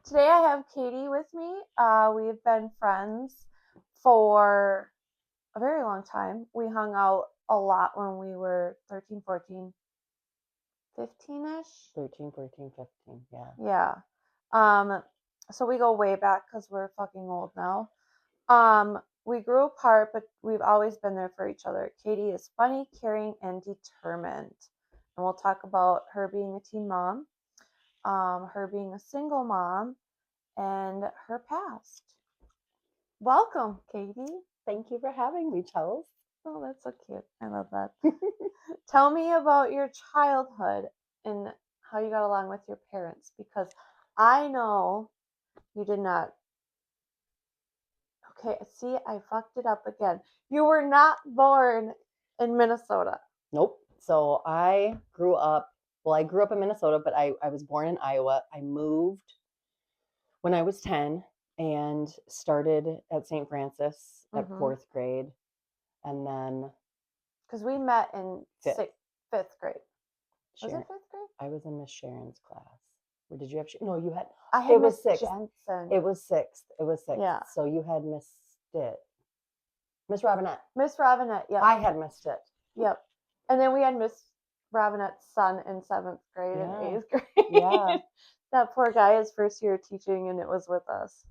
Today I have Katie with me. We've been friends for a very long time. We hung out a lot when we were 13, 14, 15-ish. 13, 14, 15. Yeah. Yeah. Um, so we go way back because we're fucking old now. We grew apart, but we've always been there for each other. Katie is funny, caring, and determined. And we'll talk about her being a teen mom, her being a single mom, and her past. Welcome, Katie. Thank you for having me, Chels. Oh, that's so cute. I love that. Tell me about your childhood and how you got along with your parents because I know you did not. Okay, see, I fucked it up again. You were not born in Minnesota. Nope. So I grew up in Minnesota, but I was born in Iowa. I moved when I was 10 and started at St. Francis at Mm-hmm. fourth grade. And then Because we met in fifth. fifth grade. Was it Sharon, fifth grade? I was in Miss Sharon's class. Or did you have, no, you had, I had it was Miss sixth. Jensen. It was sixth. It was sixth. Yeah. So you had missed it. Miss Robinette. Miss Robinette, yep. I had missed it. Yep. And then we had Miss Robinette's son in seventh grade Yeah. and eighth grade. Yeah. That poor guy, his first year teaching, and it was with us.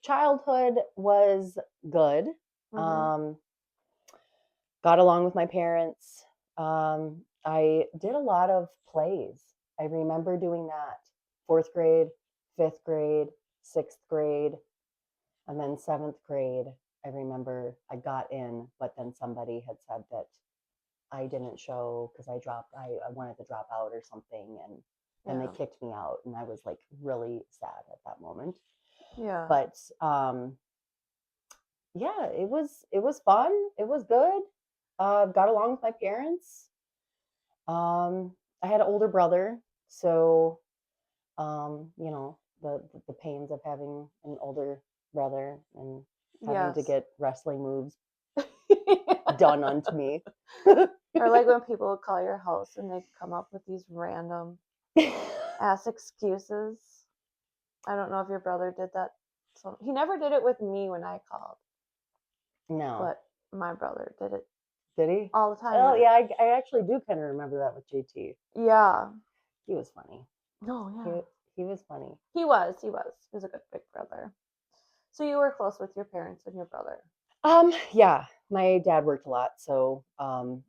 Childhood was good. Mm-hmm. Got along with my parents. I did a lot of plays. I remember doing that fourth grade, fifth grade, sixth grade, and then seventh grade. I remember I got in, but then somebody had said that I didn't show because I wanted to drop out or something, and then they kicked me out, and I was like really sad at that moment. Yeah. But yeah, it was fun. It was good. Got along with my parents. I had an older brother, so the pains of having an older brother and having to get wrestling moves done unto me. Or like when people would call your house and they come up with these random ass excuses. I don't know if your brother did that. So he never did it with me when I called. No. But my brother did it. Did he? All the time. Oh yeah, I actually do kind of remember that with JT. Yeah. He was funny. No, yeah. He was funny. He was a good big brother. So you were close with your parents and your brother. Yeah, my dad worked a lot, so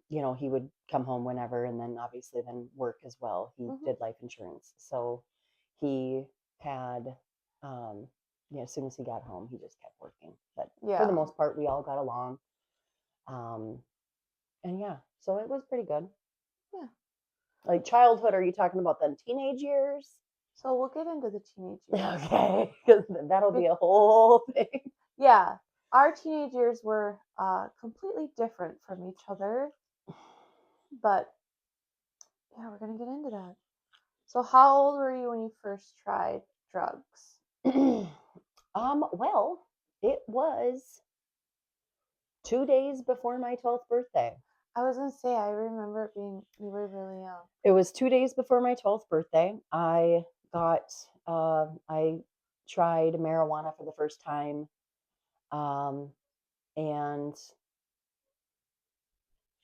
he would come home whenever, and then obviously then work as well. He did life insurance, so he had, as soon as he got home, he just kept working. But for the most part, we all got along, and yeah, so it was pretty good. Yeah. Like childhood, are you talking about then teenage years? So we'll get into the teenage years. Okay, because that'll be a whole thing. Yeah, our teenage years were completely different from each other, but yeah, we're gonna get into that. So, how old were you when you first tried drugs? Well, it was 2 days before my 12th birthday. I was gonna say, I remember it being you were really young. It was 2 days before my 12th birthday. I tried marijuana for the first time, and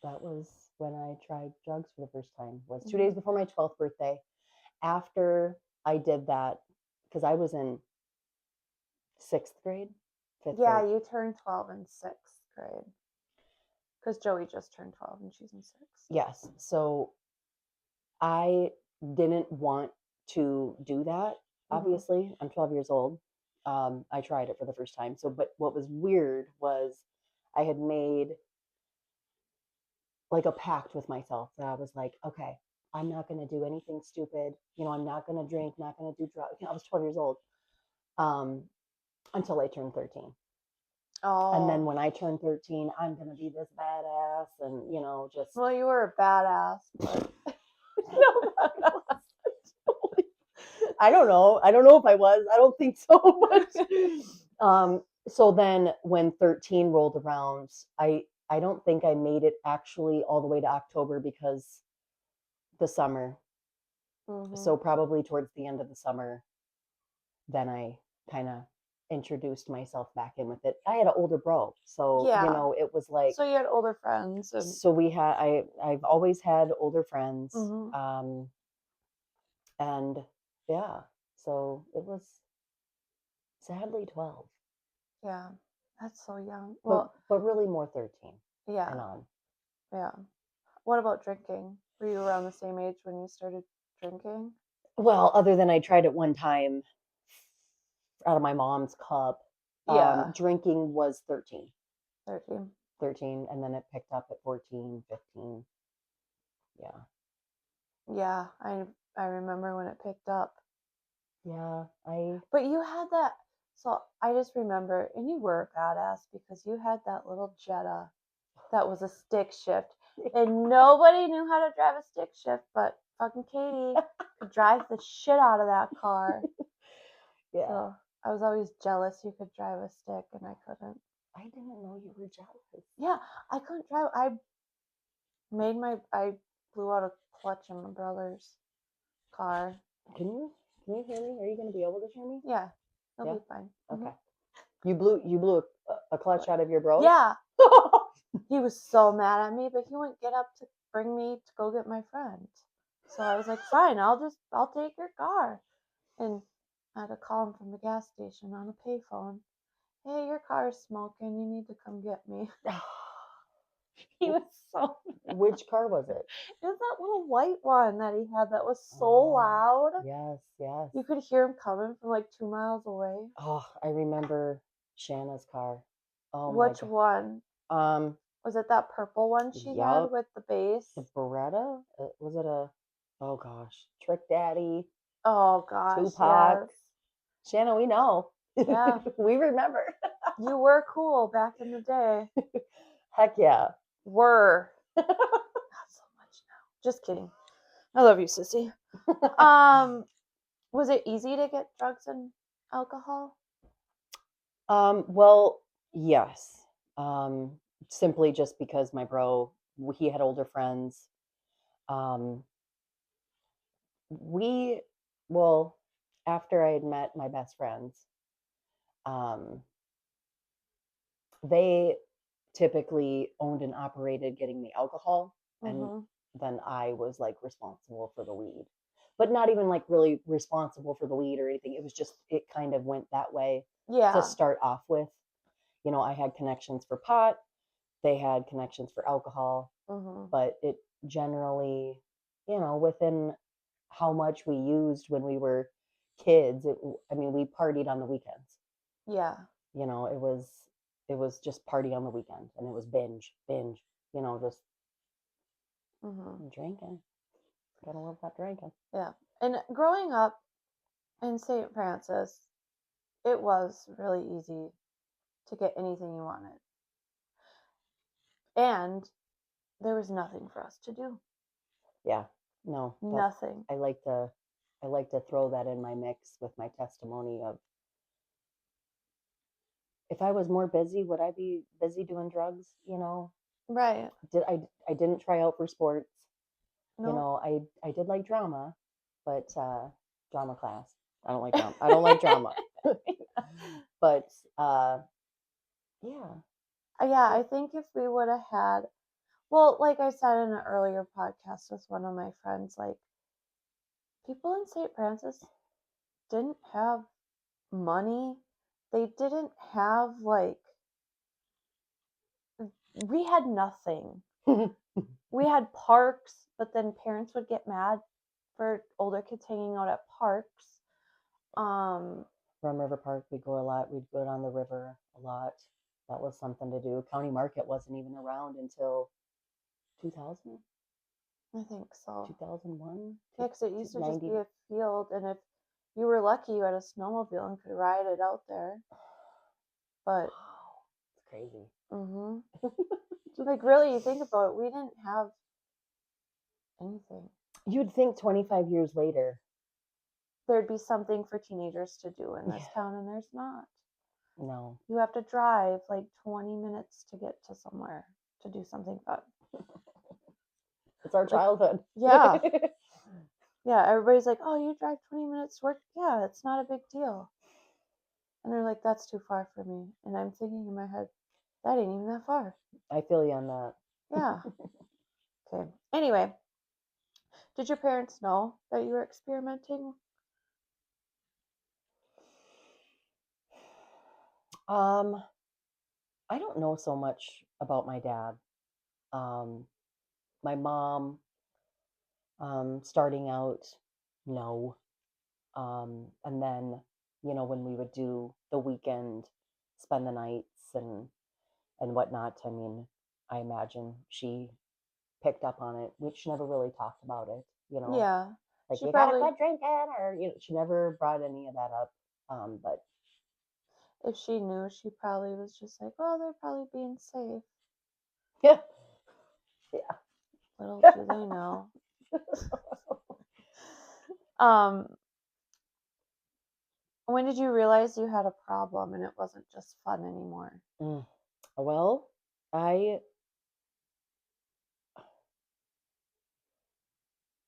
that was when I tried drugs for the first time. Was 2 days before my 12th birthday. After I did that, because I was in sixth grade, fifth grade. Yeah, you turned 12 in sixth grade. Because Joey just turned 12 and she's in sixth. Yes. So I didn't want to do that. Obviously, I'm 12 years old. I tried it for the first time. So, but what was weird was I had made like a pact with myself that I was like, okay, I'm not going to do anything stupid. I'm not going to drink, not going to do drugs. I was 12 years old until I turned 13. Oh. And then when I turned 13, I'm going to be this badass and, just. Well, you were a badass, but. I don't know. I don't know if I was. I don't think so. But so then when 13 rolled around, I don't think I made it actually all the way to October because the summer Mhm. So probably towards the end of the summer, then I kind of introduced myself back in with it. I had an older bro, so Yeah. it was like, So you had older friends and so we had I've always had older friends, mhm. and yeah, so it was sadly 12, Yeah. That's so young. but Well, really more 13 and yeah. on. Yeah. What about drinking? Were you around the same age when you started drinking? Well, other than I tried it one time out of my mom's cup, Yeah. drinking was 13. 13. 13, and then it picked up at 14, 15. Yeah. Yeah, I remember when it picked up. Yeah, I But you had that, so I just remember, and you were a badass because you had that little Jetta that was a stick shift, and nobody knew how to drive a stick shift, but fucking Katie could drive the shit out of that car. yeah. So I was always jealous you could drive a stick and I couldn't. I didn't know you were jealous. Yeah, I couldn't drive. I blew out a clutch in my brother's car. Can you hear me? Are you going to be able to hear me? Yeah, it'll Yeah. be fine. Okay. You blew a clutch out of your bros? Yeah, he was so mad at me, but he wouldn't get up to bring me to go get my friend. So I was like, fine, I'll take your car. And I had to call him from the gas station on a payphone. Hey, your car's smoking. You need to come get me. He was so mad. Which car was it? It was that little white one that he had that was so Oh, loud. yes, yes. You could hear him coming from like 2 miles away. Oh, I remember Shanna's car. Oh my Which god. one? Was it that purple one she had Yup. with the bass? The Beretta? Was it a? Oh gosh, Trick Daddy, Oh gosh, Tupac. yes. Shanna, we know. Yeah. We remember. You were cool back in the day. Heck yeah. Were. Not so much now. Just kidding. I love you, sissy. Was it easy to get drugs and alcohol? Well, yes. Um, Simply just because my bro, he had older friends. Um, we, well, after I had met my best friends, um, they typically owned and operated getting the alcohol, and Mm-hmm. then I was like responsible for the weed. But not even like really responsible for the weed or anything. It was just, it kind of went that way to Yeah. start off with. I had connections for pot, they had connections for alcohol, Mm-hmm. but it generally, within how much we used when we were kids, I mean, we partied on the weekends. Yeah. It was just party on the weekend, and it was binge, just Mm-hmm. drinking. Gotta love that drinking. Yeah. And growing up in St. Francis, it was really easy to get anything you wanted. And there was nothing for us to do. Yeah, no, Nothing. I like to throw that in my mix with my testimony of, if I was more busy, would I be busy doing drugs? Right. I didn't try out for sports. No. I did like drama, but drama class. I don't like drama. I don't like drama. But yeah. Yeah, I think if we would have had, well, like I said in an earlier podcast with one of my friends, like people in St. Francis didn't have money. They didn't have like, we had nothing. We had parks, but then parents would get mad for older kids hanging out at parks. Rum River Park, we'd go a lot. We'd go down the river a lot. That was something to do. County Market wasn't even around until 2000, I think so. 2001, Yeah, because it used to just 90. be a field, and if you were lucky, you had a snowmobile and could ride it out there. But Wow, it's crazy. mm-hmm. Like really, you think about it, we didn't have anything. You'd think 25 years later. There'd be something for teenagers to do in this Yeah. town, and there's not. No. You have to drive like 20 minutes to get to somewhere to do something fun. It's our childhood. Yeah. Yeah, everybody's like, "Oh, you drive 20 minutes to work?" Yeah, it's not a big deal. And they're like, "That's too far for me." And I'm thinking in my head, that ain't even that far. I feel you on that. Yeah. Okay. Anyway, did your parents know that you were experimenting? Um, I don't know so much about my dad. Um, my mom, starting out, no. And then, when we would do the weekend, spend the nights and whatnot, I mean, I imagine she picked up on it. We She never really talked about it. Yeah. Like She you gotta probably, quit drinking, or she never brought any of that up. But if she knew, she probably was just like, "Well, they're probably being safe." yeah, Little yeah. do they know. Um, when did you realize you had a problem and it wasn't just fun anymore? Mm. Well, I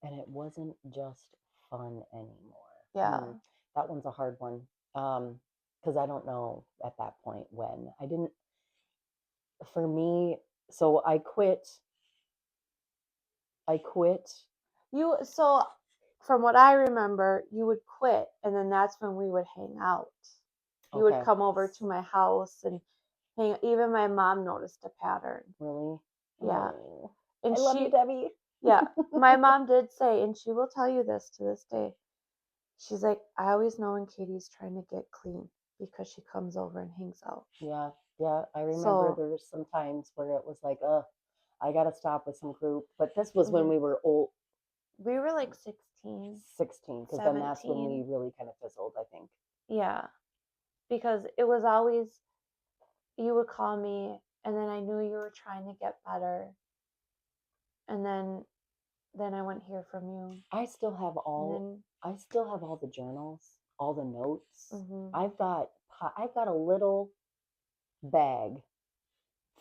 and it wasn't just fun anymore. Yeah. That one's a hard one. Because I don't know at that point when I didn't. For me, so I quit. I quit. So from what I remember, you would quit and then that's when we would hang out. You would Okay, come over to my house and hang. Even my mom noticed a pattern. really. Yeah. Oh, And I love you, she, Debbie. yeah, my mom did say, and she will tell you this to this day. She's like, "I always know when Katie's trying to get clean because she comes over and hangs out." Yeah, yeah. I remember So, there was some times where it was like, I gotta stop with some group. But this was when mhm, we were old, we were like 16, 16, because then that's when we 17. really kind of fizzled, I think. Yeah, because it was always, you would call me and then I knew you were trying to get better. And then I wouldn't hear from you. I still have And all then, I still have all the journals, all the notes. mhm, I've got a little bag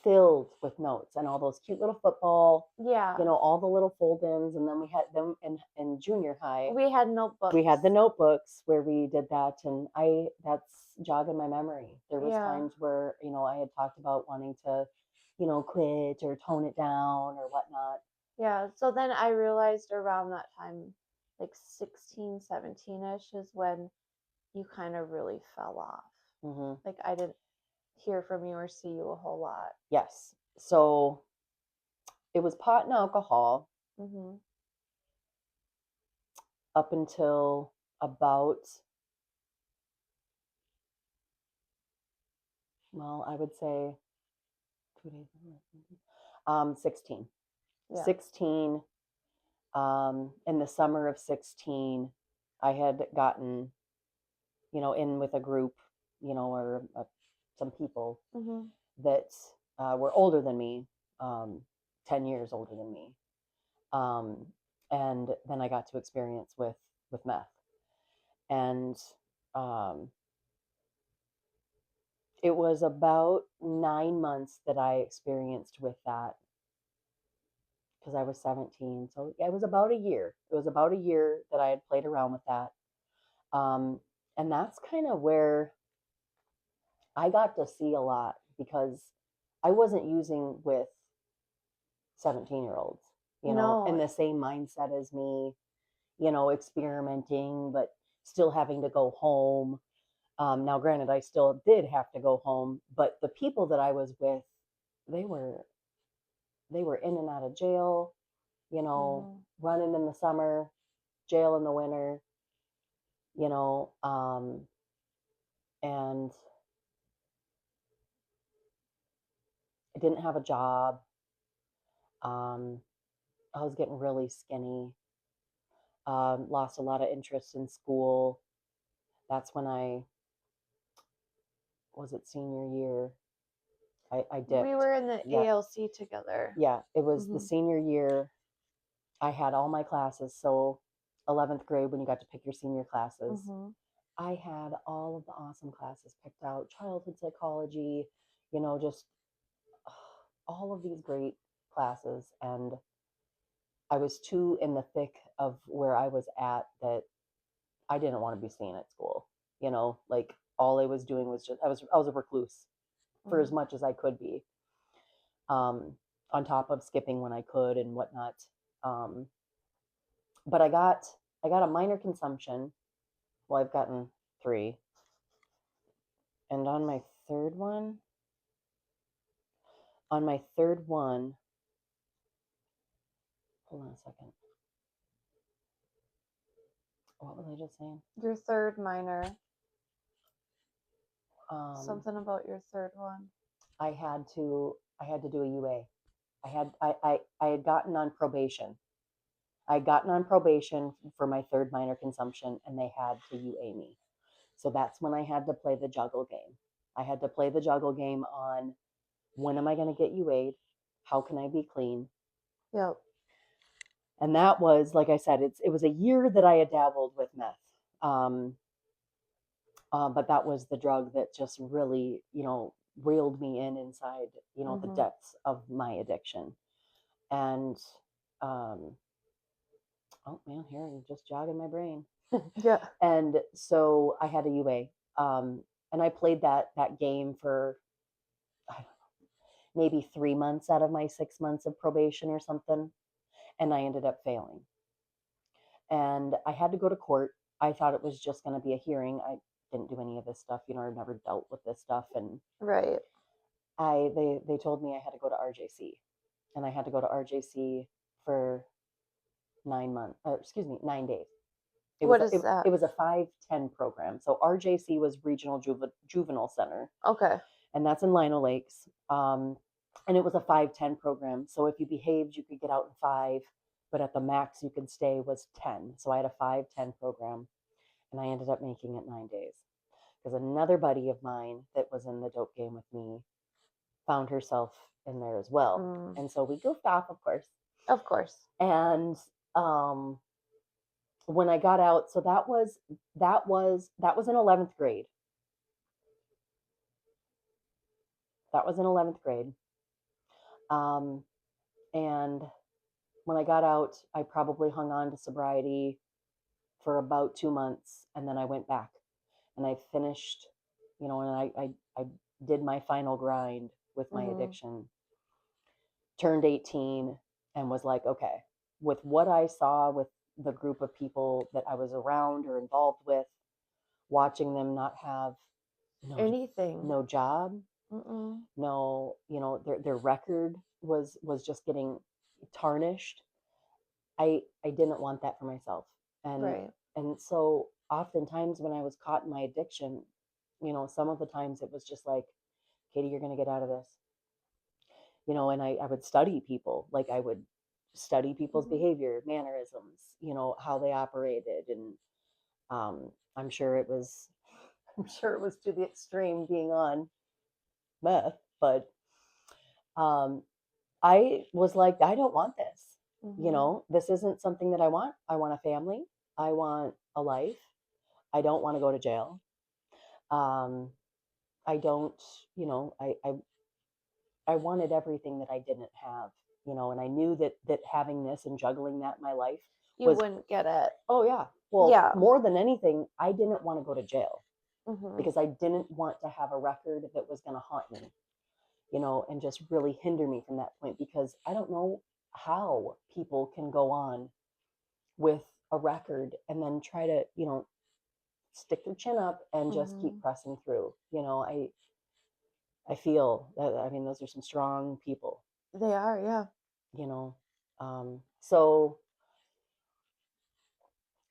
filled with notes and all those cute little football, yeah, all the little fold-ins, and then we had them in junior high. we had We had the notebooks. notebooks where we did that, and I that's jogging my memory. There was Yeah. times where, I had talked about wanting to, quit or tone it down or whatnot. Yeah, so then I realized around that time, like 16, 17-ish is when you kind of really fell off. Hmm. Like I didn't hear from you or see you a whole lot. Yes. So it was pot and alcohol Mhm. up until about, well, I would say 2 days, 16. Yeah. 16, in the summer of 16, I had gotten, in with a group, or some people Mhm. that were older than me, um, 10 years older than me. Um, and then I got to experience with meth. And um, it was about 9 months that I experienced with that because I was 17. So yeah, it was about a year. It was about a year that I had played around with that. Um, and that's kind of where I got to see a lot because I wasn't using with 17-year-olds, in No. the same mindset as me, experimenting, but still having to go home. Now, granted, I still did have to go home, but the people that I was with, they were in and out of jail, Mhm. running in the summer, jail in the winter, and I didn't have a job. Um, I was getting really skinny. Lost a lot of interest in school. That's when was it senior year? I We dipped. were in the Yeah, ALC together. yeah. It was the Mhm. senior year. I had all my classes. So 11th grade, when you got to pick your senior classes, Mhm. I had all of the awesome classes picked out: childhood psychology, just all of these great classes. And I was too in the thick of where I was at that I didn't want to be seen at school. Like all I was doing was just I was a recluse for as Mhm. much as I could be. Um, on top of skipping when I could and whatnot. Um, but I got a minor consumption. Well, I've gotten three, and on my third one, hold on a second. What was I just saying? Your third minor. Um, Something about your third one. I had to do a UA. I had gotten on probation. I had gotten on probation for my third minor consumption, and they had to UA me. So that's when I had to play the juggle game. I had to play the juggle game on when am I going to get UA'd? How can I be clean? Yep. And that was, like I said, it was a year that I had dabbled with meth. Um, but that was the drug that just really, reeled me in inside, the Mhm. depths of my addiction. And, um, oh man, here I'm just jogging my brain. Yeah. And so I had a UA, and I played that game for I don't know, maybe 3 months out of my 6 months of probation or something, and I ended up failing. And I had to go to court. I thought it was just going to be a hearing. I didn't do any of this stuff. I've never dealt with this stuff, and Right. they told me I had to go to RJC, and I had to go to RJC for 9 months. Excuse me, 9 days. It was What a, is it, it that? was a 5-10 program. So RJC was Regional Juvenile Center, Okay. and that's in Lino Lakes. And it was a 5-10 program. So if you behaved, you could get out in 5, but at the max you could stay was 10. So I had a 5-10 program, and I ended up making it 9 days because another buddy of mine that was in the dope game with me found herself in there as well. Mm. And so we goofed off, of course. Of course. And when I got out, so that was in 11th grade. That was in 11th grade. Um, and when I got out, I probably hung on to sobriety for about 2 months, and then I went back and I finished, and I did my final grind with my Mhm. addiction. Turned 18 and was like, okay, with what I saw with the group of people that I was around or involved with, watching them not have no Anything. no job, Mm-mm. no, their record was just getting tarnished. I didn't want that for myself. And Right. and so oftentimes when I was caught in my addiction, some of the times it was just like, Katie, you're gonna get out of this. And I would study people, like I would study people's Mhm. behavior, mannerisms, how they operated. And I'm sure it was I'm sure it was to the extreme being on meth, but um I was like, I don't want this. Mhm. This isn't something that I want. I want a family. I want a life. I don't want to go to jail. Um, I don't, I wanted everything that I didn't have, and I knew that having this and juggling that in my life You was, wouldn't get it. oh yeah. Well, Yeah. more than anything, I didn't want to go to jail Mhm. because I didn't want to have a record that was going to haunt me, and just really hinder me from that point because I don't know how people can go on with a record and then try to, stick their chin up and just keep Mhm. pressing through. I feel that, I mean, those are some strong people, They are. Yeah. you know. So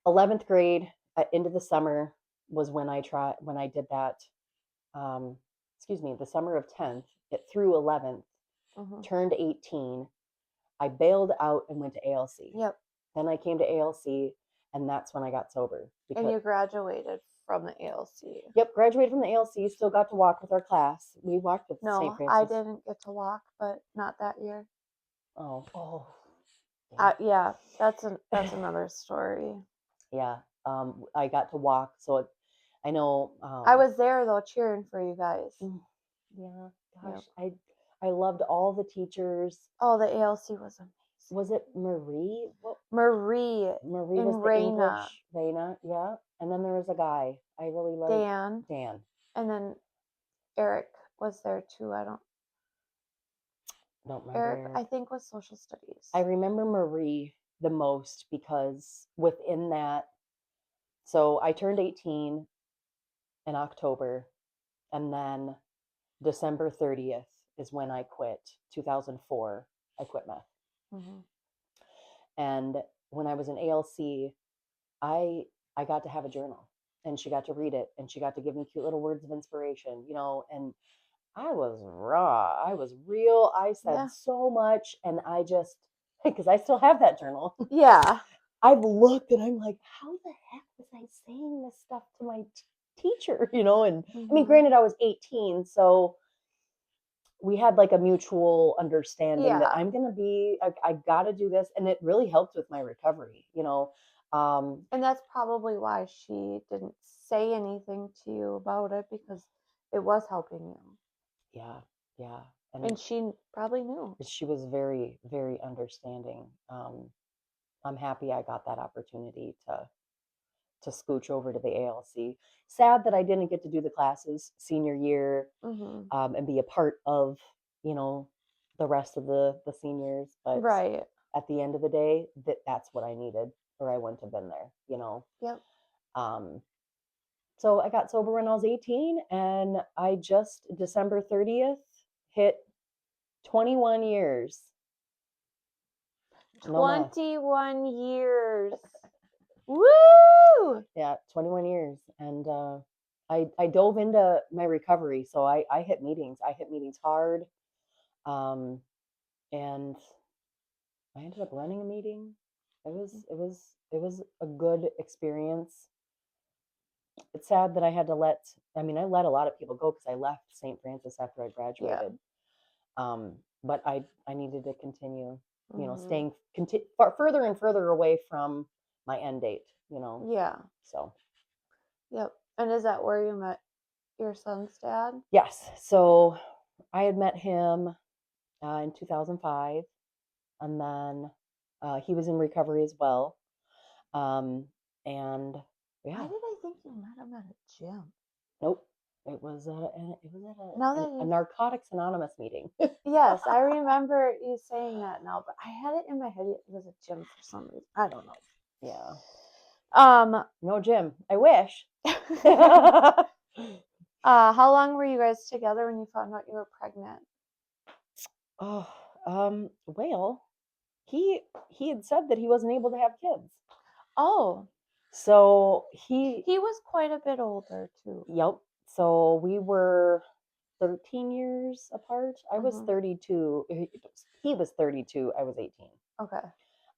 11th grade, into the summer was when I did that. Um, excuse me, the summer of 10th through 11th, Mhm. turned 18. I bailed out and went to ALC. Yep. Then I came to ALC, and that's when I got sober. And Because, you graduated from the ALC. yep, graduated from the ALC, still got to walk with our class. We walked with St. No, I Francis. didn't get to walk, but not that year. Oh, Yeah, that's another story. yeah. I got to walk, so I know. I was there though, cheering for you guys. Yeah, Yep. gosh, I loved all the teachers. Oh, the ALC was amazing. Was it Marie? What Marie Marie and was the Raina, English Raina, yeah. And then there was a guy I really liked, Dan, Dan. and then Eric was there too. Don't remember Eric, Eric. I think, was social studies. I remember Marie the most because within that, so I turned 18 in October, and then December 30th is when I quit. 2004, I quit meth. Mhm. And when I was in ALC, I got to have a journal, and she got to read it, and she got to give me cute little words of inspiration, and I was raw. I was real. I said Yeah. so much, and I just because I still have that journal. Yeah. I've looked and I'm like, how the heck was I saying this stuff to my teacher? And I mean, Mhm. granted, I was 18, so we had like a mutual understanding that Yeah. I'm gonna be, I gotta do this, and it really helped with my recovery. And that's probably why she didn't say anything to you about it, because it was helping you. Yeah, yeah, And she probably knew. she was very, very understanding. I'm happy I got that opportunity to scooch over to the ALC. Sad that I didn't get to do the classes senior year, Mhm. and be a part of, the rest of the seniors. But Right. at the end of the day, that's what I needed, or I wouldn't have been there. Yep. Um, so I got sober when I was 18, and I just December 30th hit 21 years. No meth. 21 years. Woo! Yeah, 21 years. And I dove into my recovery. So I hit meetings. I hit meetings hard. And I ended up running a meeting. It was a good experience. It's sad that I let a lot of people go because I left St. Francis after I Yeah. graduated. But I needed to continue, Mhm. staying further and further away from my end date. Yeah. So Yep. And is that where you met your son's dad? yes, so I had met him in 2005, and then he was in recovery as well. And Why yeah, did I think you met him at a gym? nope, it was Now at that a you Narcotics Anonymous meeting. Yes, I remember you saying that now, but I had it in my head it was a gym for some reason. I don't know. Yeah, Um no Jim. I wish. how long were you guys together when you found out you were pregnant? Oh, well, he had said that he wasn't able to have kids, Oh, so he was quite a bit older too. yep. So we were 13 years apart. I was Mhm. 32. He was 32. I was 18. Okay.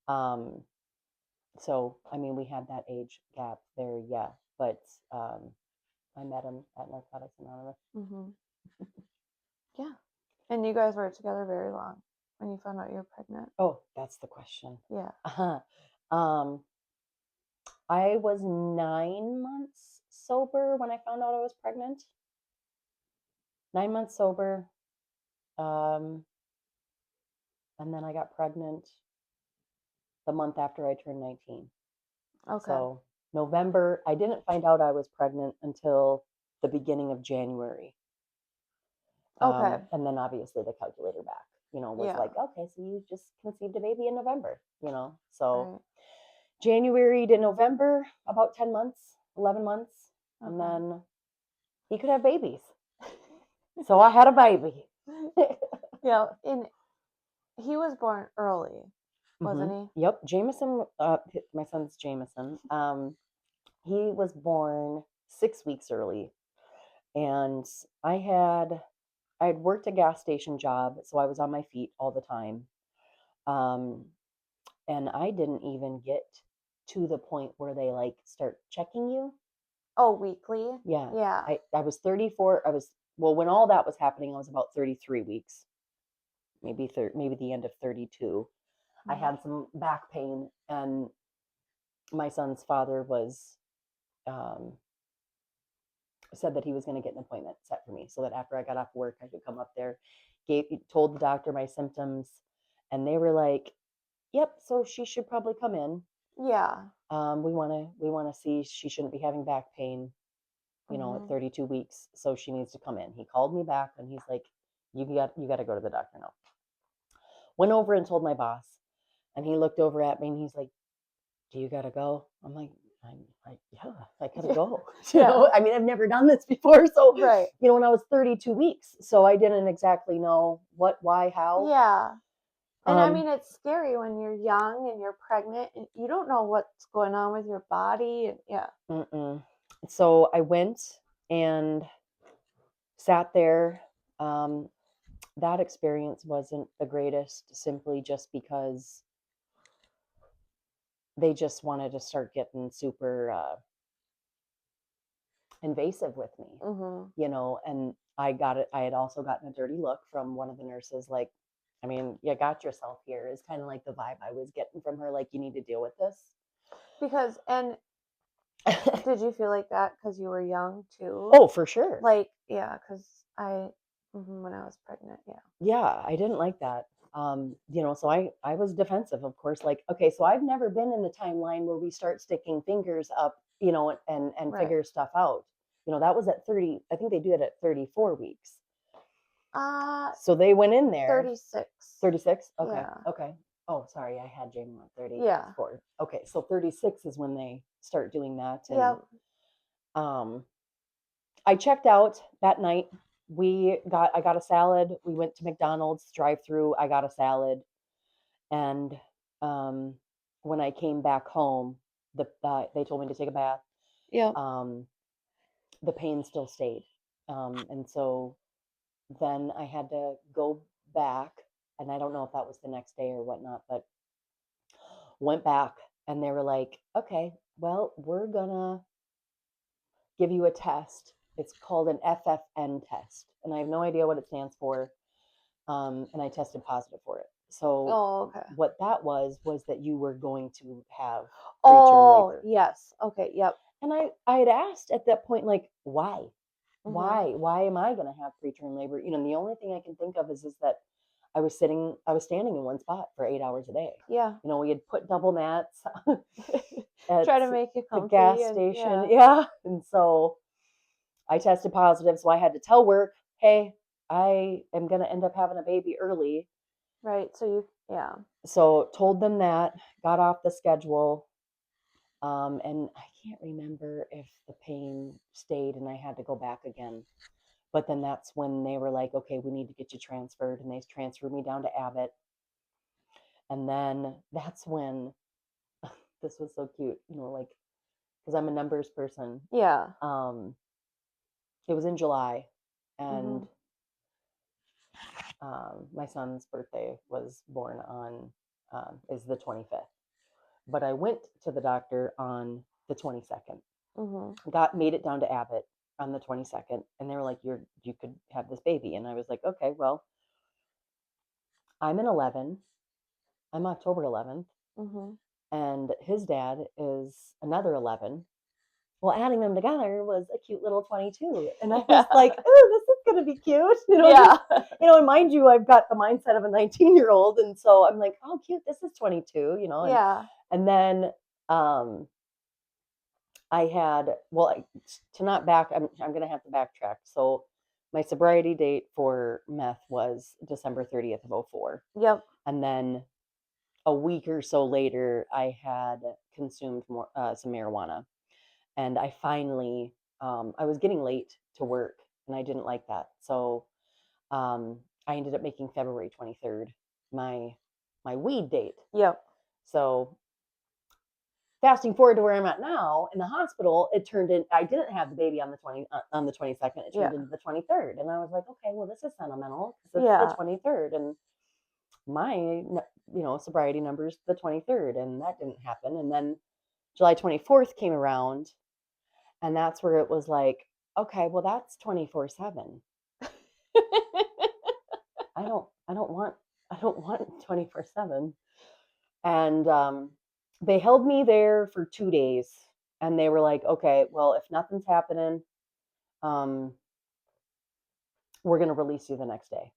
Um, so I mean, we had that age gap there, yeah. But I met him at Narcotics Anonymous. Mhm. Yeah. And you guys were together very long when you found out you were pregnant. Oh, that's the question. Yeah. Um, I was 9 months sober when I found out I was pregnant. 9 months sober. Um, and then I got pregnant the month after I turned 19. Okay. So November, I didn't find out I was pregnant until the beginning of January. Okay. And then obviously the calculator back, was Yeah. like, okay, so you just conceived a baby in November. So Right. January to November, about 10 months, 11 months. And Okay. then he could have babies. So I had a baby. Yeah, and he was born early, wasn't he? Yep. Jameson, my son's Jameson. He was born 6 weeks early. And I had worked a gas station job, so I was on my feet all the time. Um, and I didn't even get to the point where they like start checking you. Oh, weekly? Yeah. Yeah. I was 34. Well, when all that was happening, I was about 33 weeks, maybe the end of 32. I had some back pain, and my son's father um, said that he was going to get an appointment set for me so that after I got off work, I could come up there. Told the doctor my symptoms, and they were like, yep, so she should probably come in. Yeah. We want to see, she shouldn't be having back pain, at Mhm. 32 weeks, so she needs to come in. He called me back and he's like, you got to go to the doctor now. Went over and told my boss, and he looked over at me and he's like, do you got to go? I'm like, yeah, I gotta Yeah. go. Yeah. I mean, I've never done this before. So, Right. when I was 32 weeks, so I didn't exactly know what, why, how. Yeah. And I Um, mean, it's scary when you're young and you're pregnant and you don't know what's going on with your body. And yeah. mm-mm. So I went and sat there. Um, that experience wasn't the greatest, simply just because they just wanted to start getting super invasive with me, Mhm. and I got it. I had also gotten a dirty look from one of the nurses, like, I mean, you got yourself here, is kind of like the vibe I was getting from her, like, you need to deal with this. Because and did you feel like that because you were young too? Oh, for sure. Like, yeah, because when I was pregnant, yeah. Yeah, I didn't like that. So I was defensive, of course, like, okay, so I've never been in the timeline where we start sticking fingers up, and Right. figure stuff out. That was at 30, I think they do it at 34 weeks. Uh, So they went in there. 36. 36? Okay. Yeah. Okay. Oh, sorry. I had Jamie on Yeah. 34. Okay. So 36 is when they start doing that. And Yep. um, I checked out that night. I got a salad. We went to McDonald's drive through. I got a salad. And um, when I came back home, they told me to take a bath. Yep. Um, the pain still stayed. And so then I had to go back. And I don't know if that was the next day or whatnot, but went back and they were like, okay, well, we're gonna give you a test. It's called an FFN test. And I have no idea what it stands for. And I tested positive for it. So Oh, okay. what that was that you were going to have preterm Oh, labor. yes. Okay. Yep. And I had asked at that point, like, why? Mhm. Why am I going to have preterm labor? The only thing I can think of is that I was standing in one spot for 8 hours a day. Yeah. We had put double mats at Try to make you the comfy gas and station. yeah. Yeah. And so I tested positive. So I had to tell work, hey, I am going to end up having a baby early. Right. So yeah. So told them that, got off the schedule. And I can't remember if the pain stayed and I had to go back again. But then that's when they were like, okay, we need to get you transferred. And they transferred me down to Abbott. And then that's when this was so cute, like, because I'm a numbers person. Yeah. Um, it was in July, and Mhm. my son's birthday was born on is the 25th. But I went to the doctor on the 22nd. Mhm. Made it down to Abbott on the 22nd, and they were like, you could have this baby. And I was like, okay, well, I'm an 11. I'm October 11th, Mhm. and his dad is another 11. Well, adding them together was a cute little 22. And I was like, oh, this is going to be cute. Yeah. And mind you, I've got the mindset of a 19-year-old. And so I'm like, oh, cute, this is 22. Yeah. And then I had, well, to not back, I'm going to have to backtrack. So my sobriety date for meth was December 30th of 04. Yep. And then a week or so later, I had consumed some marijuana. And I finally, I was getting late to work and I didn't like that. So I ended up making February 23rd my weed date. Yep. So fasting forward to where I'm at now in the hospital, it turned in, I didn't have the baby on the 22nd, it turned Yeah. into the 23rd. And I was like, okay, well, this is sentimental because it's Yeah. the 23rd. And my, sobriety number's the 23rd, and that didn't happen. And then July 24th came around, and that's where it was like, okay, well, that's 24/7. I don't want 24/7. And they held me there for 2 days, and they were like, okay, well, if nothing's happening, um, we're going to release you the next day.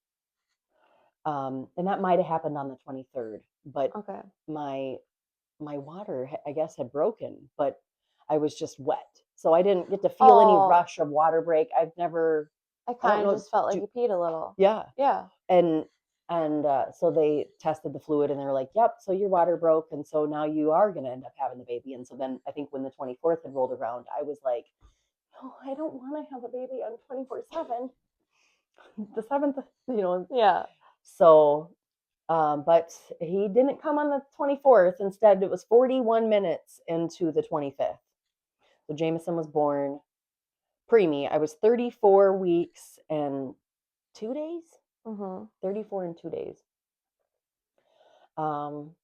And that might have happened on the 23rd, but Okay. my water, I guess, had broken, but I was just wet. So I didn't get to feel any Oh, rush of water break. I've never, I I don't kind of know, just felt like you peed a little. yeah. Yeah. And so they tested the fluid and they were like, yep, so your water broke. And so now you are going to end up having the baby. And so then I think when the 24th had rolled around, I was like, no, I don't want to have a baby on 24/7. The 7th, Yeah. So, but he didn't come on the 24th. Instead, it was 41 minutes into the 25th. So Jameson was born preemie. I was 34 weeks and 2 days. Mhm. 34 and 2 days. Um,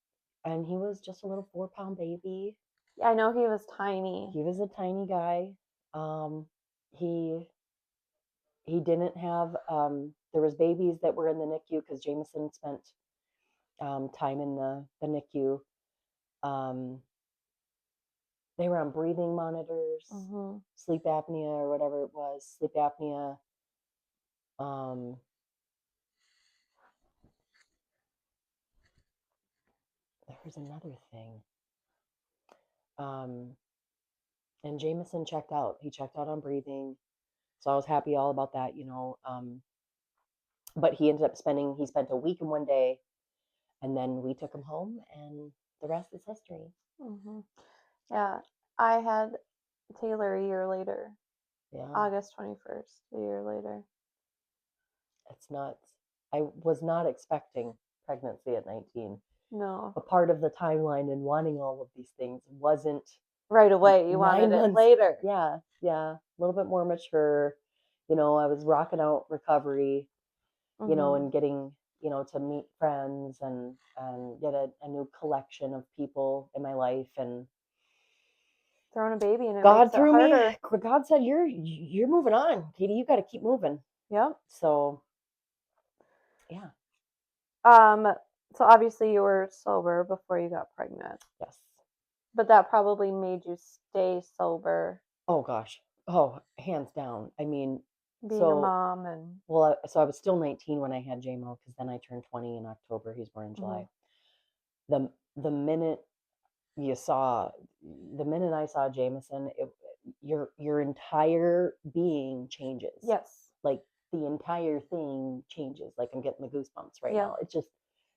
and he was just a little 4-pound baby. I know he was tiny. He was a tiny guy. He didn't have. There was babies that were in the NICU because Jameson spent time in the NICU. They were on breathing monitors, Mhm. sleep apnea or whatever it was, sleep apnea. Um, there was another thing. Um, and Jameson checked out. He checked out on breathing. So I was happy all about that. But he spent a week and 1 day, and then we took him home, and the rest is history. Mhm. Yeah. I had Taylor a year later. Yeah, August 21st, a year later. it's nuts. I was not expecting pregnancy at 19. No. A part of the timeline and wanting all of these things wasn't Right away. You wanted 9 it months. later. Yeah, yeah, a little bit more mature. I was rocking out recovery, Mhm. and getting, to meet friends and get a new collection of people in my life. And Throwing a baby and it God makes it through me, harder. God said, you're moving on, Katie. You got to keep moving. Yep. So, yeah, Um so obviously you were sober before you got pregnant. yes. But that probably made you stay sober Oh gosh. Oh, hands down. I mean, being a so mom and well, so I was still 19 when I had JMO because then I turned 20 in October. He's born in mhm. July. The minute you saw, the minute I saw Jameson, your entire being changes. Yes. Like the entire thing changes. Like I'm getting the goosebumps right Yeah. now. It's just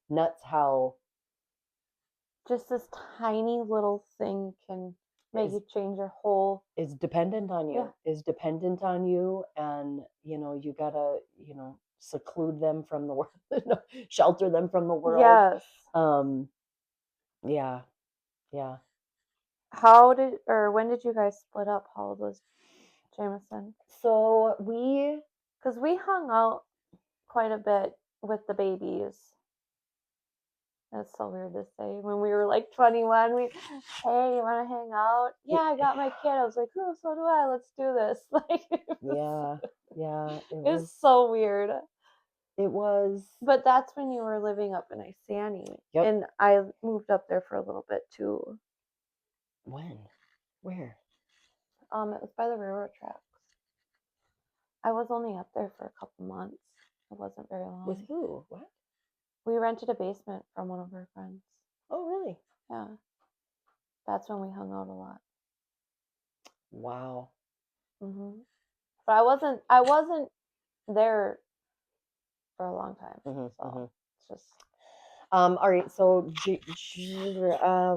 nuts how Just this tiny little thing can make is you change your whole is dependent on yeah. you. Is dependent on you, and you gotta seclude them from the world, shelter them from the world. Yes. Um, yeah, yeah. How did or when did you guys split up? How old was Jameson? So Because we hung out quite a bit with the babies. That's so weird to say. When we were like 21, hey, you want to hang out? Yeah, I got my kid. I was like, oh, so do I. Let's do this. Like, yeah, yeah. it's so weird. It was. But that's when you were living up in Isani, Yep. and I moved up there for a little bit too. When? Where? It was by the railroad tracks. I was only up there for a couple months. It wasn't very With long. who? What? We rented a basement from one of our friends. Oh, really? Yeah, that's when we hung out a lot. Wow. But I wasn't there for a long time. So it's just All right. So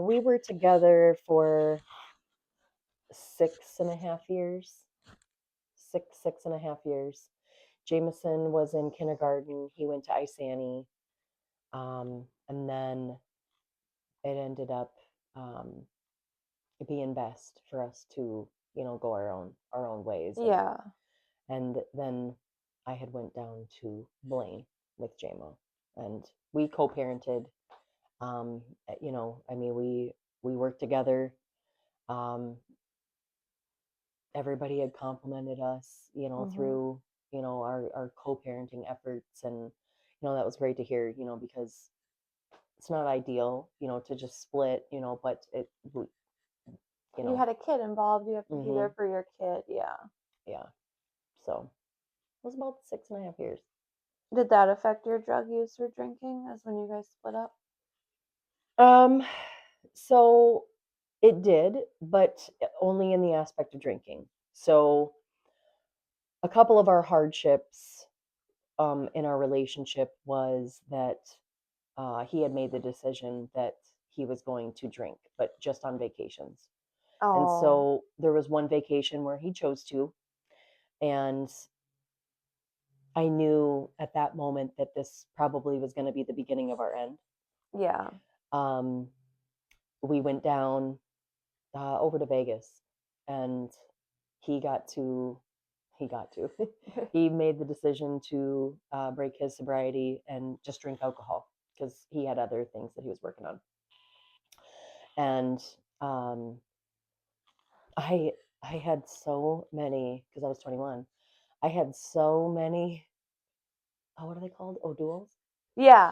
we were together for 6.5 years. 6.5 years. Jameson was in kindergarten. He went to Isani. And then it ended up um, being best for us to, go our own ways. yeah. And then I had went down to Blaine with JMO, and we co-parented. I mean, we worked together. Um, Everybody had complimented us, Mhm. through, our co-parenting efforts, and that was great to hear, because it's not ideal, to just split, but you You know, had a kid involved. You have to be there hmm for your kid. Yeah. yeah. So it was about 6.5 years. Did that affect your drug use or drinking as when you guys split up? Um, so it did, but only in the aspect of drinking. So a couple of our hardships in our relationship was that he had made the decision that he was going to drink, but just on vacations. And Oh, so there was one vacation where he chose to, and I knew at that moment that this probably was going to be the beginning of our end. yeah. Um, we went down over to Vegas, and he got to, he got to, he made the decision to break his sobriety and just drink alcohol because he had other things that he was working on. And um, I I had so many because I was 21. I had so many. Oh, what are they called? O'Douls. Yeah.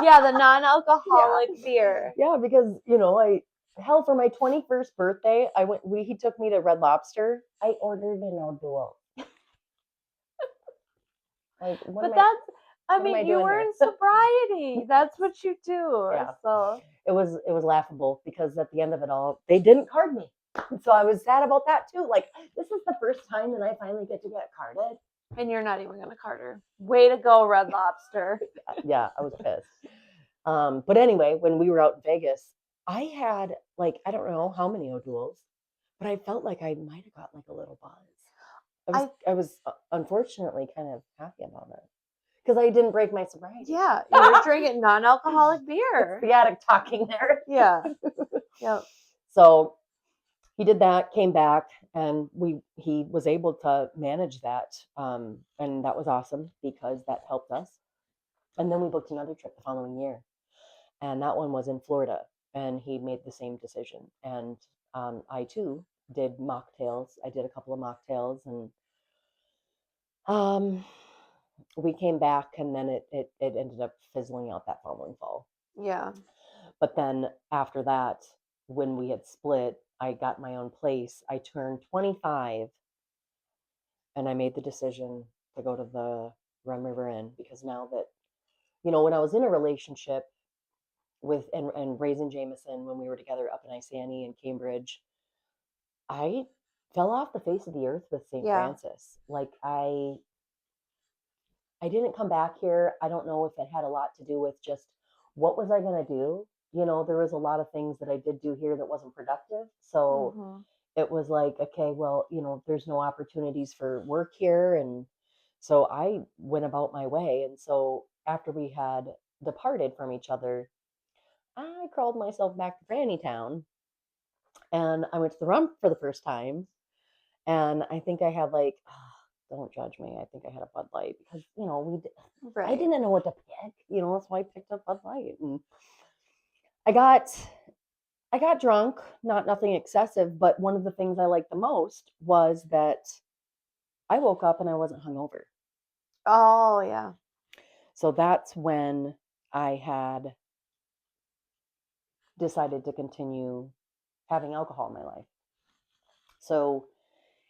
Yeah, the Yeah, non-alcoholic beer. yeah, because I hell for my 21st birthday, I went. He took me to Red Lobster. I ordered an O'Doul. Like, But that's, I what am I mean, you doing were here? in sobriety. That's what you do. Yeah, So, it was laughable because at the end of it all, they didn't card me. So I was sad about that too. Like, this is the first time that I finally get to get carded. and you're not even gonna card her. Way to go, Red Lobster. Yeah, I was pissed. But anyway, when we were out in Vegas, I had like I don't know how many O'Douls, but I felt like I might have got like a little buzz. I I was unfortunately kind of happy about it because I didn't break my sobriety. Yeah, you were drinking non-alcoholic It's beer. the addict talking there. Yeah. Yep. So he did that, came back, and he was able to manage that, and that was awesome because that helped us. And then we booked another trip the following year, and that one was in Florida, and he made the same decision. And I too did mocktails. I did a couple of mocktails, and um, we came back, and then it ended up fizzling out that following fall. Yeah. But then after that, when we had split, I got my own place. I turned 25, and I made the decision to go to the Rum River Inn because now that when I was in a relationship with and raising Jameson when we were together up in Isani and Cambridge, I fell off the face of the earth with St. Yeah. Francis. Like I didn't come back here. I don't know if it had a lot to do with just what was I going to do? There was a lot of things that I did do here that wasn't productive. So Mhm. it was like, okay, well, there's no opportunities for work here. And so I went about my way. And so after we had departed from each other, I crawled myself back to Granny Town and I went to the Rum for the first time. And I think I had like, don't judge me. I think I had a Bud Light because, I Right. didn't know what to pick, that's why I picked up Bud Light. And I got I got drunk, not nothing excessive, but one of the things I liked the most was that I woke up and I wasn't hungover. Oh, yeah. So that's when I had decided to continue having alcohol in my life. So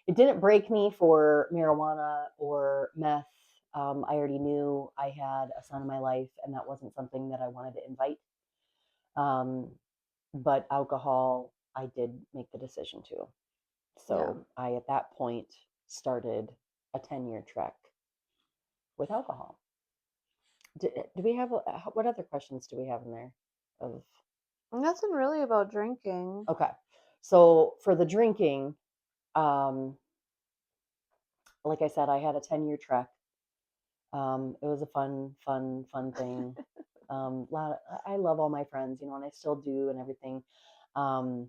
it didn't break me for marijuana or meth. I already knew I had a son in my life, and that wasn't something that I wanted to invite. Um, but alcohol, I did make the decision to. Yeah. So I, at that point, started a 10-year trek with alcohol. Do we have, what other questions do we have in there? Of Nothing really about drinking. Okay. So for the drinking, um, like I said, I had a 10-year trek. It was a fun thing. I love all my friends, and I still do and everything. Um,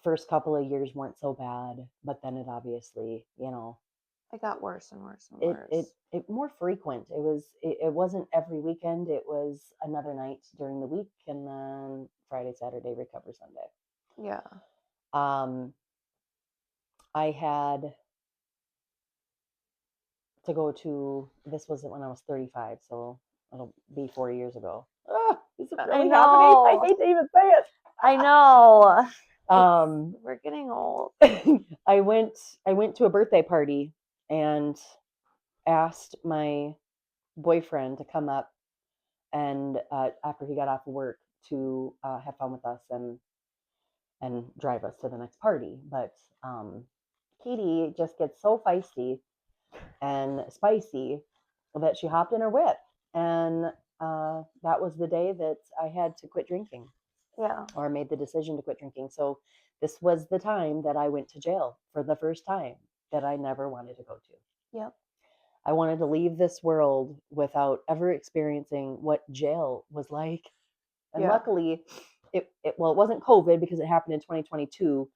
First couple of years weren't so bad, but then it obviously, It got worse and worse and it it worse. it more frequent. It wasn't every weekend. It was another night during the week, and then Friday, Saturday, recover Sunday. Yeah. Um, I had to go to this was when I was 35, so it'll be 4 years ago. Is it I really happening? I know. hate to even say it. I know. Um, We're getting old. I went to a birthday party, and asked my boyfriend to come up and after he got off of work to have fun with us and drive us to the next party. But Katie just gets so feisty and spicy that she hopped in her whip, and that was the day that I had to quit drinking, Yeah. or made the decision to quit drinking. So this was the time that I went to jail for the first time that I never wanted to go to. Yep. I wanted to leave this world without ever experiencing what jail was like. And Yeah. luckily, well, it wasn't COVID because it happened in 2022,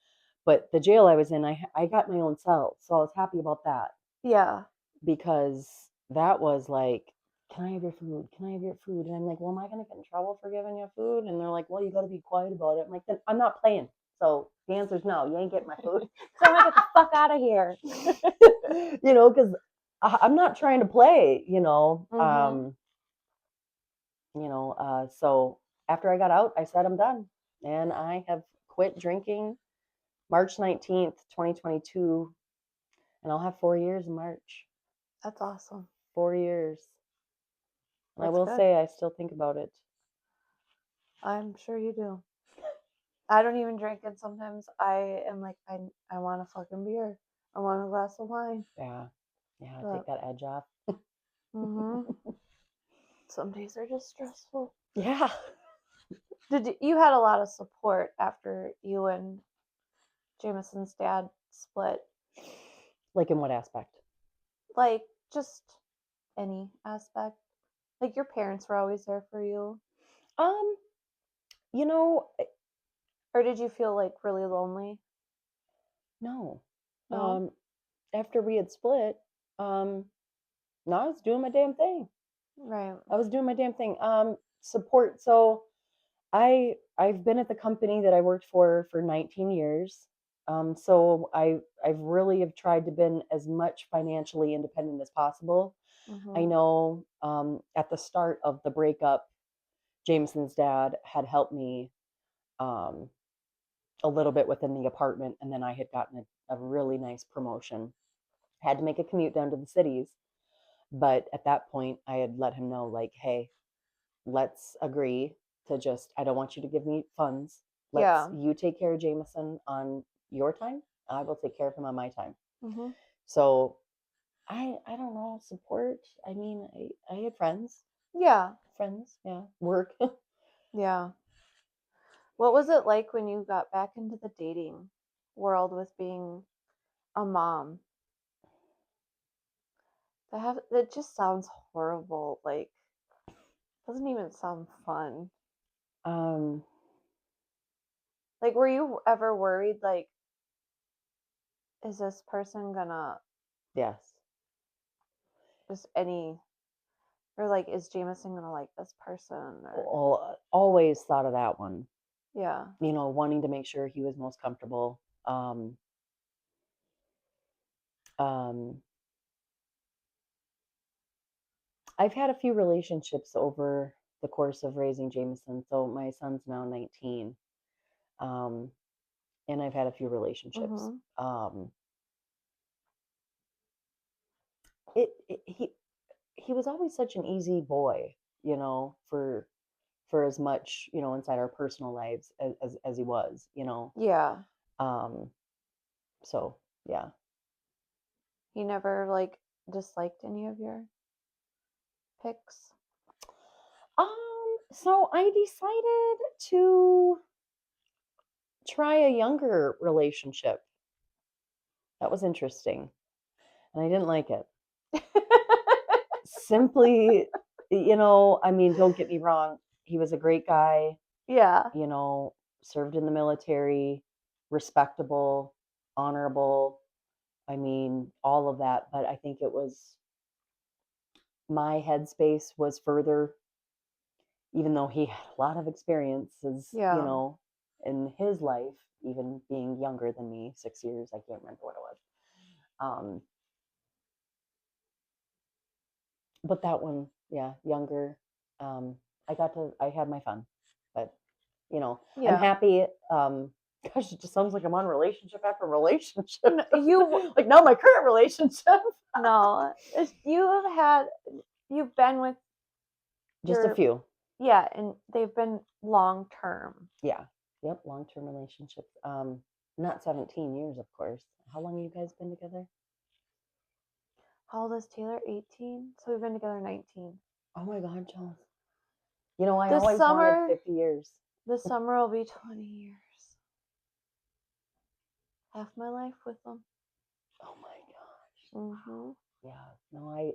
but the jail I was in, I got my own cell. So I was happy about that, Yeah. because that was like, can I have your food? Can I have your food? And I'm like, well, am I going to get in trouble for giving you food? And they're like, well, you got to be quiet about it. I'm like, then I'm not playing. So the answer is no, you ain't getting my food. So I'm gonna get the fuck out of here. Because I'm not trying to play, Mhm. So after I got out, I said I'm done. And I have quit drinking March 19th, 2022. And I'll have 4 years in March. That's awesome. 4 years. And I That's will good. say I still think about it. I'm sure you do. I don't even drink, and sometimes I am like, I want a fucking beer. I want a glass of wine. Yeah. Yeah, take But that edge off. some days are just stressful. Yeah. You had a lot of support after you and Jameson's dad split? Like in what aspect? Like just any aspect. Like your parents were always there for you, Um, you know, or did you feel like really lonely? no. No. After we had split, um, no, I was doing my damn thing. Right. I was doing my damn thing. Support. So I've been at the company that I worked for 19 years. So I've really have tried to been as much financially independent as possible. I Mhm. know at the start of the breakup, Jameson's dad had helped me um, a little bit within the apartment, and then I had gotten a really nice promotion. Had to make a commute down to the cities, but at that point, I had let him know, like, hey, let's agree to just, I don't want you to give me funds. Yeah. You take care of Jameson on your time. I will take care of him on my time. Mhm. So I don't know, support. I mean, I had Yeah. yeah, work. Yeah. What was it like when you got back into the dating world with being a mom? That just sounds horrible. Like doesn't even sound fun. um, Like were you ever worried like is this person gonna yes. just any or like is Jameson gonna like this person or Always thought of that one. yeah. Wanting to make sure he was most comfortable. Um, I've had a few relationships over the course of raising Jameson. So my son's now 19. Um, and I've had a few relationships. Mhm. It he was always such an easy boy, for as much, inside our personal lives as he was. Yeah. Um, so yeah. He never like disliked any of your picks. So I decided to try a younger relationship. That was interesting, and I didn't like it. Simply, I mean, don't get me wrong, he was a great guy, Yeah. served in the military, respectable, honorable. I mean, all of that. But I think it was my headspace was further, even though he had a lot of experiences, Yeah. in his life, even being younger than me, 6 years, I can't remember what it was. Um, but that one, yeah, younger. I had my fun, but I'm Yeah. happy. Gosh, it just sounds like I'm on relationship after relationship. You like now my current relationship. no, you've been with Just a your few. yeah, and they've been long term. Yeah. Yep. Long-term relationships. Not 17 years, of course. How long have you guys been together? How old is Taylor? 18. So we've been together 19. Oh my God, Jones. You know, I This always wanted summer, 50 years. this summer will be 20 years. Half my life with them. Oh my gosh. Mhm. Yeah. No,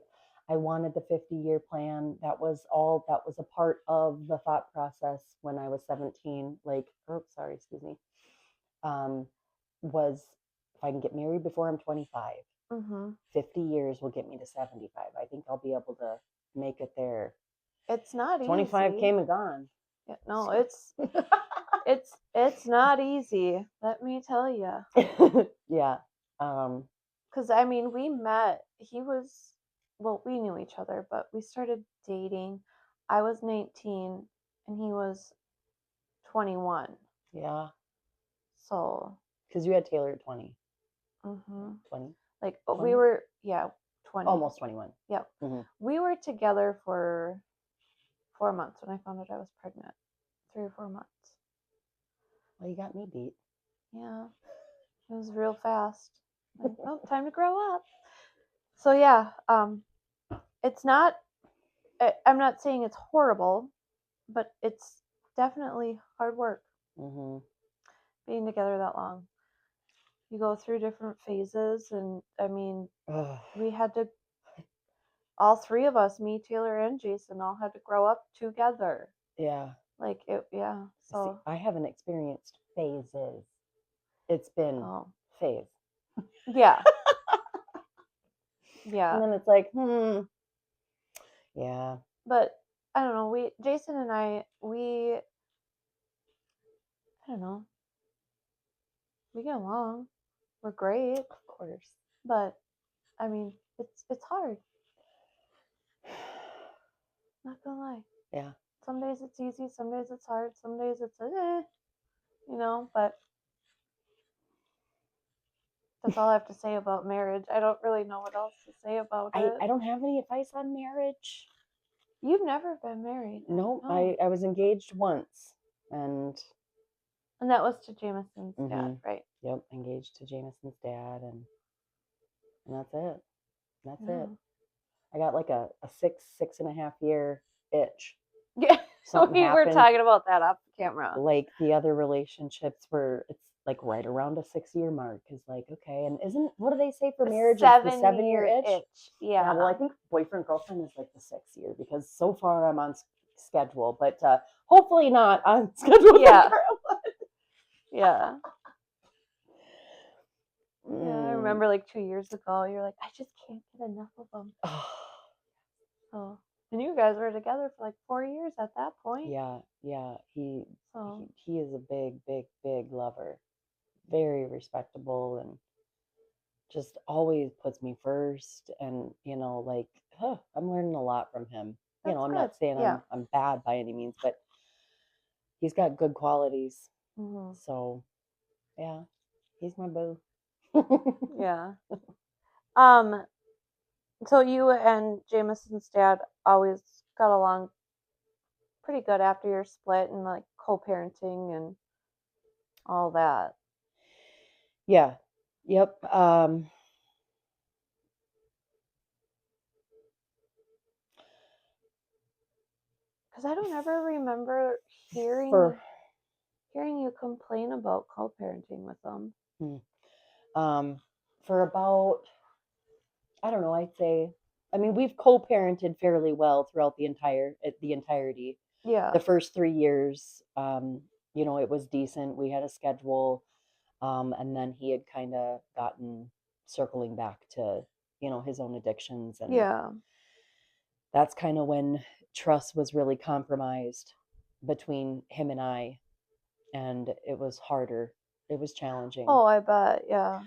I wanted the 50-year plan. That was a part of the thought process when I was 17. Like, oh, sorry, excuse me. Um, was if I can get married before I'm 25, Mhm. 50 years will get me to 75. I think I'll be able to make it there. It's not 25 easy. came and gone. Yeah, no, it's not easy. Let me tell you. Yeah. Um, Cuz I mean, we met. Well, we knew each other, but we started dating. I was 19 and he was 21. yeah. So, Because you had Taylor at 20. mhm. 20. Like 20? we were 20. Almost 21. Yep. Hmm. We were together for 4 months when I found out I was pregnant. 3 or 4 months. Well, you got me beat. Yeah. It was real fast. Like, oh, time to grow up. So yeah, it's not I'm not saying it's horrible, but it's definitely hard work Hmm. being together that long. You go through different phases, and I mean, we had to, all three of us, me, Taylor, and Jason, all had to grow up together. Yeah. Like it, yeah. See, So, I haven't experienced phases. It's been oh, phase. yeah, And yeah. then it's like, yeah, But I don't know. Jason and I don't know. We get along. We're great, of course. but I mean, it's hard. Not gonna lie. Yeah. Some days it's easy, some days it's hard, some days it's but that's all I have to say about marriage. I don't really know what else to say about it. I don't have any advice on marriage. You've never been married. No, No. I was engaged once. And And that was to Jameson's dad, mhm, right? yep, engaged to Jameson's dad, and that's it. That's it. Yeah. I got like a 6.5 year itch. Yeah. Something We were happened. talking about that off camera. Like the other relationships were, it's like right around a 6 year mark is like, okay. And isn't, what do they say for marriage? It's the 7 year itch. Yeah. Well, I think boyfriend girlfriend is like the 6 year because so far I'm on schedule, but hopefully not on schedule. Yeah. Yeah. Yeah. I Mm. remember like 2 years ago, you're like, I just can't get enough of them. So, and you guys were together for like 4 years at that point. Yeah, yeah. So, He is a big, big, big lover. Very respectable and just always puts me first. And like, I'm learning a lot from him. that's I'm good. not saying Yeah. I'm bad by any means, but he's got good qualities. Hmm. So yeah, he's my boo. Yeah. Um, so you and Jameson's dad always got along pretty good after your split and like co-parenting and all that. Yeah. Yep. Because I don't ever remember For hearing you complain about co-parenting with them. um for about, I don't know, I'd say, I mean, we've co-parented fairly well throughout the entirety. Yeah. The first 3 years, it was decent. We had a schedule, and then he had kind of gotten circling back to, his own addictions, and Yeah. that's kind of when trust was really compromised between him and I, and it was harder. It was challenging. Oh, I bet. Yeah.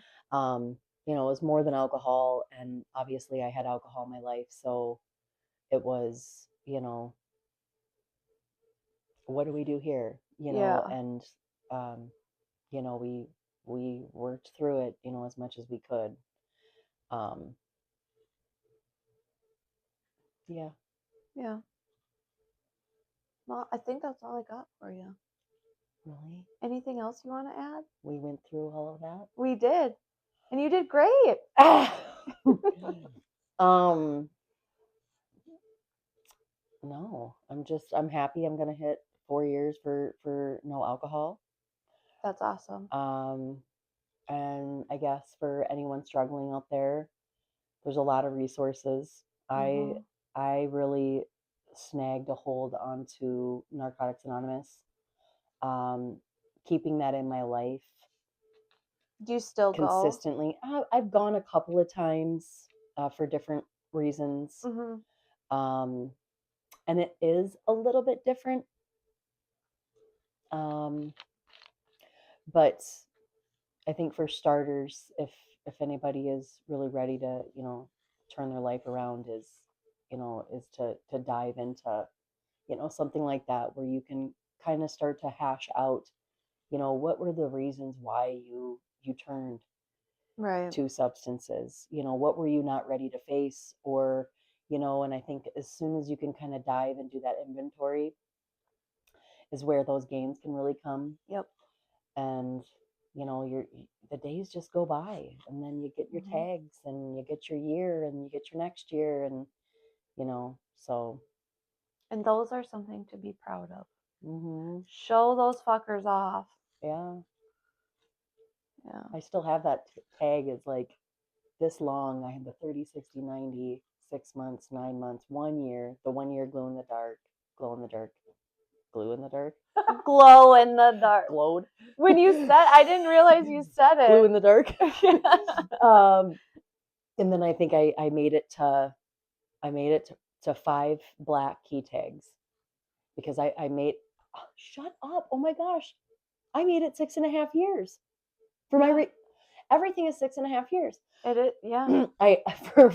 It was more than alcohol, and obviously I had alcohol in my life, so it was, what do we do here? Yeah. And um, you know, we worked through it, you know, as much as we could. Um, yeah, Yeah. Well, I think that's all I got for you. really. Anything else you want to add? We went through all of that. We did. And you did great. um, no, I'm happy. I'm gonna hit 4 years for no alcohol. That's awesome. And I guess for anyone struggling out there, there's a lot of resources. I Mhm. I really snagged a hold onto Narcotics Anonymous, um, keeping that in my life Do you still go? consistently. I've gone a couple of times for different reasons, Mhm. um, and it is a little bit different. Um, but I think for starters, if anybody is really ready to, you know, turn their life around, is, you know, is to dive into, you know, something like that where you can kind of start to hash out, you know, what were the reasons why you turned Right. to substances, you know, what were you not ready to face, or, you know, and I think as soon as you can kind of dive and do that inventory is where those gains can really come. Yep. And you know, the days just go by, and then you get your Mhm. tags, and you get your year, and you get your next year, and you know, so And those are something to be proud of. hmm Show those fuckers off. yeah, Yeah. I still have that tag. Is like this long. I had the 30, 60, 90, 6 months, 9 months, 1 year, the 1 year glow in the dark, glow in the dark, glue in the dark, Glow in the dark. glowed. When you said, I didn't realize you said it. Glue in the dark. Yeah. And then I think I made it to to 5 black key tags because I made shut up. Oh my gosh. I made it 6.5 years for my Yeah. everything is 6.5 years. It is. Yeah. I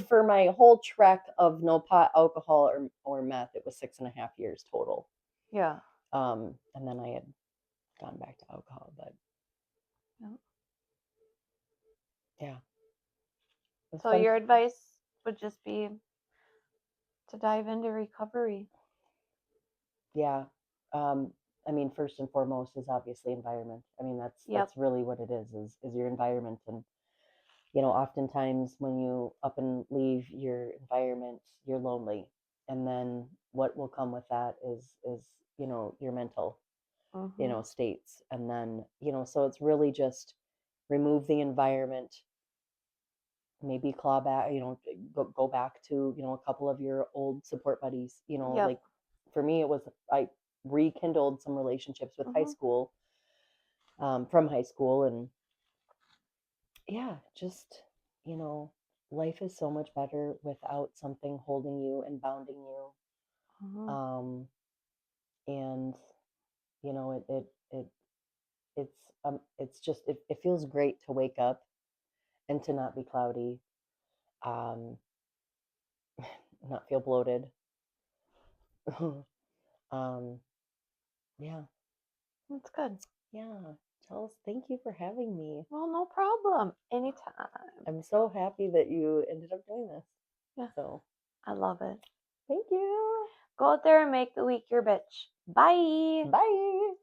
for my whole trek of no pot, alcohol, or meth, it was 6.5 years total. Yeah. And then I had gone back to alcohol, but Yeah. yeah. It was So fun. your advice would just be to dive into recovery. Yeah. Um, I mean, first and foremost is obviously environment. I mean, Yep. that's really what it is your environment. And you know, oftentimes when you up and leave your environment, you're lonely, and then what will come with that is you know, your mental, you know, Mhm. states. And then, you know, so it's really just remove the environment, maybe claw back, you know, go back to, you know, a couple of your old support buddies, you know, Yep. like for me it was I rekindled some relationships with high Mhm. school, from high school. And yeah, just, you know, life is so much better without something holding you and bounding you. Mhm. um and you know, it's just it feels great to wake up and to not be cloudy, um not feel bloated. um yeah. That's good. Yeah, Charles, thank you for having me. Well, no problem. Anytime. I'm so happy that you ended up doing this. Yeah. So, I love it. thank you. Go out there and make the week your bitch. Bye. Bye.